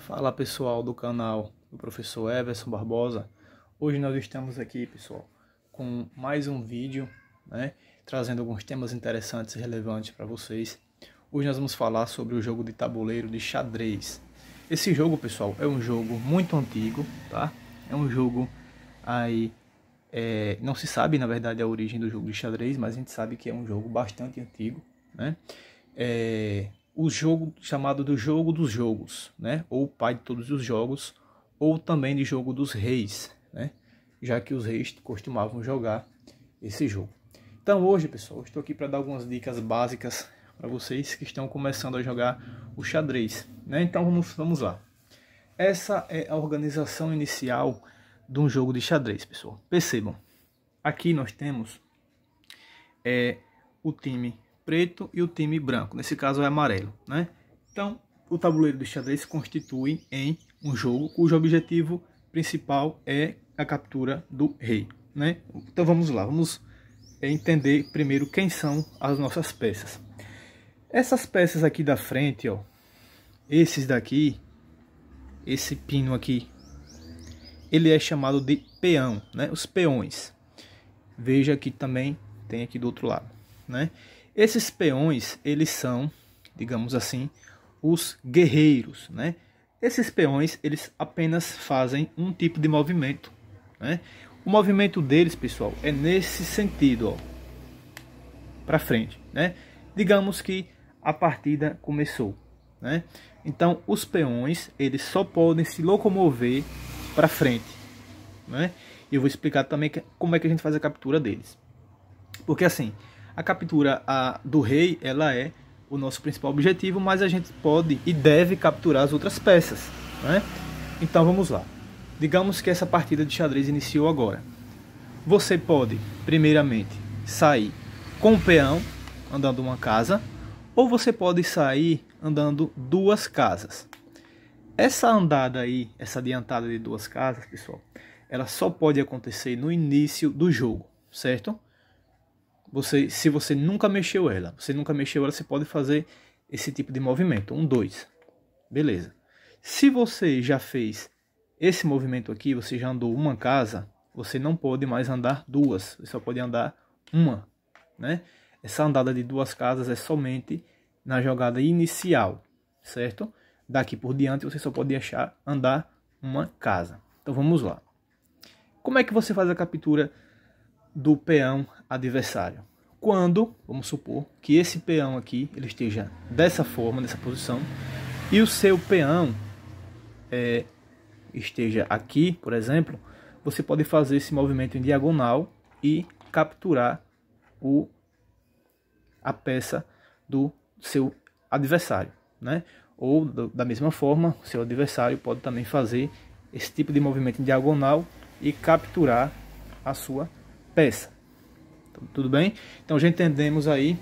Fala pessoal do canal do professor Everson Barbosa. Hoje nós estamos aqui, pessoal, com mais um vídeo, trazendo alguns temas interessantes e relevantes para vocês. Hoje nós vamos falar sobre o jogo de tabuleiro de xadrez. Esse jogo, pessoal, é um jogo muito antigo, tá? É um jogo aí, não se sabe na verdade a origem do jogo de xadrez, mas a gente sabe que é um jogo bastante antigo, né? O jogo chamado do jogo dos jogos, ou pai de todos os jogos, ou também de jogo dos reis, já que os reis costumavam jogar esse jogo. Então hoje, pessoal, eu estou aqui para dar algumas dicas básicas para vocês que estão começando a jogar o xadrez, Então vamos lá. Essa é a organização inicial de um jogo de xadrez, pessoal. Percebam, aqui nós temos o time preto e o time branco, nesse caso é amarelo, Então, o tabuleiro de xadrez se constitui em um jogo cujo objetivo principal é a captura do rei, Então vamos lá, vamos entender primeiro quem são as nossas peças. Essas peças aqui da frente, esses daqui, esse pino aqui, ele é chamado de peão, Os peões. Veja que também tem aqui do outro lado, Esses peões, eles são, digamos assim, os guerreiros, Esses peões, eles apenas fazem um tipo de movimento, O movimento deles, pessoal, é nesse sentido, para frente, Digamos que a partida começou, Então, os peões, eles só podem se locomover para frente, E eu vou explicar também como é que a gente faz a captura deles. Porque assim, a captura do rei, ela é o nosso principal objetivo, mas a gente pode e deve capturar as outras peças, Então vamos lá. Digamos que essa partida de xadrez iniciou agora. Você pode, primeiramente, sair com o peão, andando uma casa, ou você pode sair andando duas casas. Essa andada aí, essa adiantada de duas casas, pessoal, ela só pode acontecer no início do jogo, certo? Se você nunca mexeu ela, você pode fazer esse tipo de movimento, 1, 2, beleza. Se você já fez esse movimento aqui, você já andou uma casa, você não pode mais andar duas, você só pode andar uma, Essa andada de duas casas é somente na jogada inicial, certo? Daqui por diante você só pode andar uma casa. Então vamos lá. Como é que você faz a captura do peão adversário? Quando, vamos supor, que esse peão aqui ele esteja dessa forma, nessa posição, e o seu peão esteja aqui, por exemplo, você pode fazer esse movimento em diagonal e capturar a peça do seu adversário, Ou da mesma forma, o seu adversário pode também fazer esse tipo de movimento em diagonal e capturar a sua peça. Tudo bem? Então já entendemos aí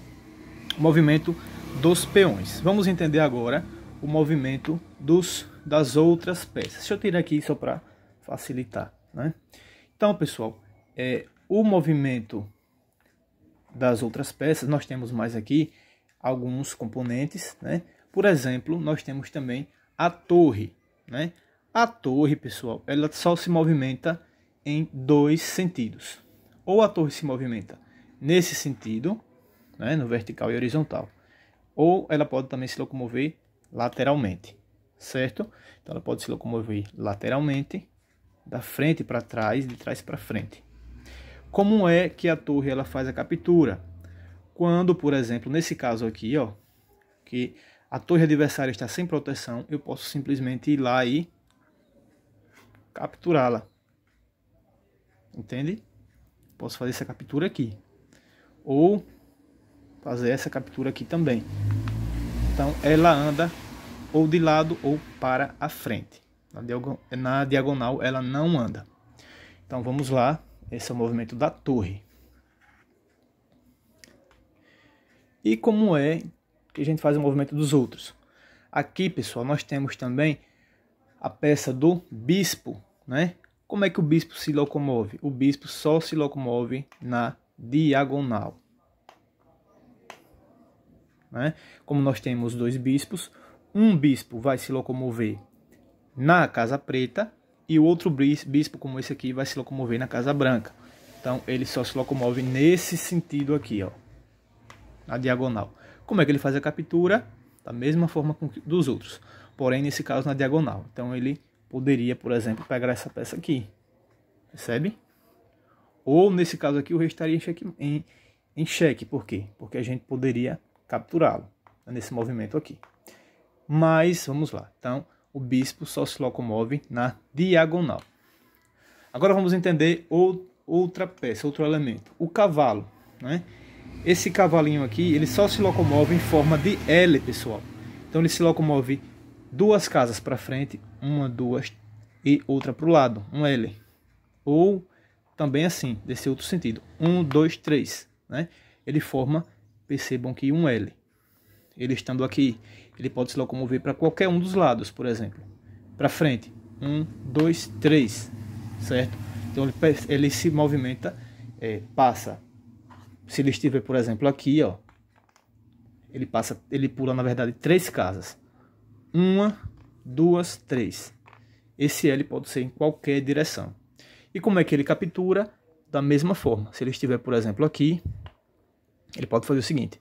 o movimento dos peões. Vamos entender agora o movimento das outras peças. Deixa eu tirar aqui só para facilitar, Então, pessoal, o movimento das outras peças, nós temos mais aqui alguns componentes, Por exemplo, nós temos também a torre, A torre, pessoal, ela só se movimenta em dois sentidos. Ou a torre se movimenta nesse sentido, no vertical e horizontal, ou ela pode também se locomover lateralmente, certo? Então ela pode se locomover lateralmente, da frente para trás, de trás para frente. Como é que a torre ela faz a captura? Quando, por exemplo, nesse caso aqui, que a torre adversária está sem proteção, eu posso simplesmente ir lá e capturá-la. Entende? Posso fazer essa captura aqui. Ou fazer essa captura aqui também. Então ela anda ou de lado ou para a frente. Na diagonal ela não anda. Então vamos lá. Esse é o movimento da torre. E como é que a gente faz o movimento dos outros? Aqui, pessoal, nós temos também a peça do bispo, Como é que o bispo se locomove? O bispo só se locomove na diagonal, Como nós temos dois bispos, um bispo vai se locomover na casa preta e o outro bispo, como esse aqui, vai se locomover na casa branca. Então, ele só se locomove nesse sentido aqui, ó, na diagonal. Como é que ele faz a captura? Da mesma forma dos outros, porém, nesse caso, na diagonal. Então, ele poderia, por exemplo, pegar essa peça aqui, percebe? Ou, nesse caso aqui, o rei estaria em xeque. Por quê? Porque a gente poderia capturá-lo nesse movimento aqui. Mas, vamos lá. Então, o bispo só se locomove na diagonal. Agora vamos entender outra peça, outro elemento. O cavalo, né? Esse cavalinho aqui, ele só se locomove em forma de L, pessoal. Então, ele se locomove duas casas para frente, uma, duas e outra para o lado, um L. Ou também assim, desse outro sentido, 1, 2, 3, né? Ele forma, percebam que um L. Ele estando aqui, ele pode se locomover para qualquer um dos lados, por exemplo. Para frente, 1, 2, 3, certo? Então ele se movimenta, passa. Se ele estiver, por exemplo, aqui, ó, ele pula, na verdade, 3 casas. 1, 2, 3. Esse L pode ser em qualquer direção. E como é que ele captura? Da mesma forma. Se ele estiver, por exemplo, aqui, ele pode fazer o seguinte: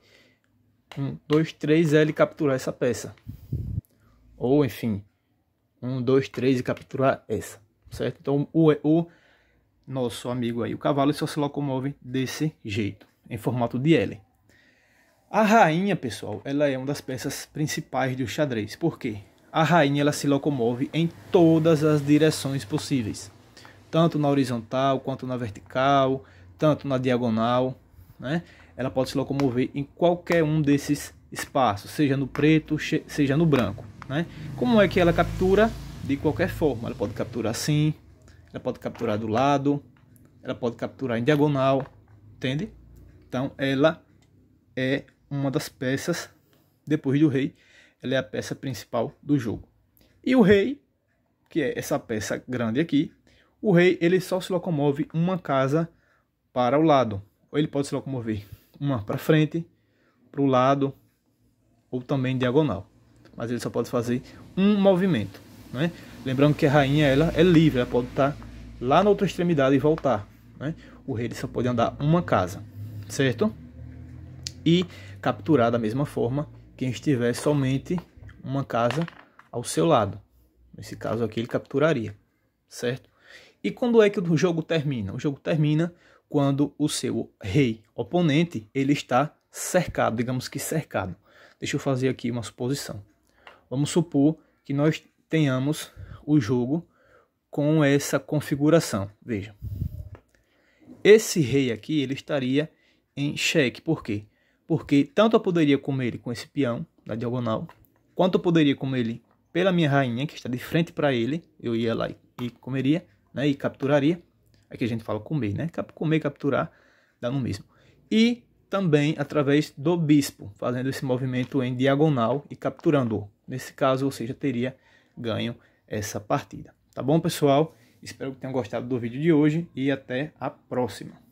1, 2, 3, L, capturar essa peça. Ou, enfim, 1, 2, 3 e capturar essa, certo? Então, o nosso amigo aí, o cavalo, só se locomove desse jeito, em formato de L. A rainha, pessoal, ela é uma das peças principais do xadrez. Por quê? A rainha, ela se locomove em todas as direções possíveis. Tanto na horizontal, quanto na vertical, tanto na diagonal, né? Ela pode se locomover em qualquer um desses espaços, seja no preto, seja no branco, né? Como é que ela captura? De qualquer forma. Ela pode capturar assim, ela pode capturar do lado, ela pode capturar em diagonal, entende? Então, ela é uma das peças, depois do rei, ela é a peça principal do jogo. E o rei, que é essa peça grande aqui, o rei, ele só se locomove uma casa para o lado. Ou ele pode se locomover uma para frente, para o lado, ou também diagonal. Mas ele só pode fazer um movimento, né? Lembrando que a rainha, ela é livre, ela pode estar lá na outra extremidade e voltar, né? O rei, ele só pode andar uma casa, certo? E capturar da mesma forma quem estiver somente uma casa ao seu lado. Nesse caso aqui, ele capturaria, certo? E quando é que o jogo termina? O jogo termina quando o seu rei oponente, ele está cercado, digamos que cercado. Deixa eu fazer aqui uma suposição. Vamos supor que nós tenhamos o jogo com essa configuração. Veja. Esse rei aqui, ele estaria em xeque. Por quê? Porque tanto eu poderia comer ele com esse peão da diagonal, quanto eu poderia comer ele pela minha rainha, que está de frente para ele. Eu ia lá e comeria, né, e capturaria. Aqui a gente fala comer, né? Comer e capturar dá no mesmo. E também através do bispo, fazendo esse movimento em diagonal e capturando-o. Nesse caso, ou seja, teria ganho essa partida. Tá bom, pessoal? Espero que tenham gostado do vídeo de hoje e até a próxima.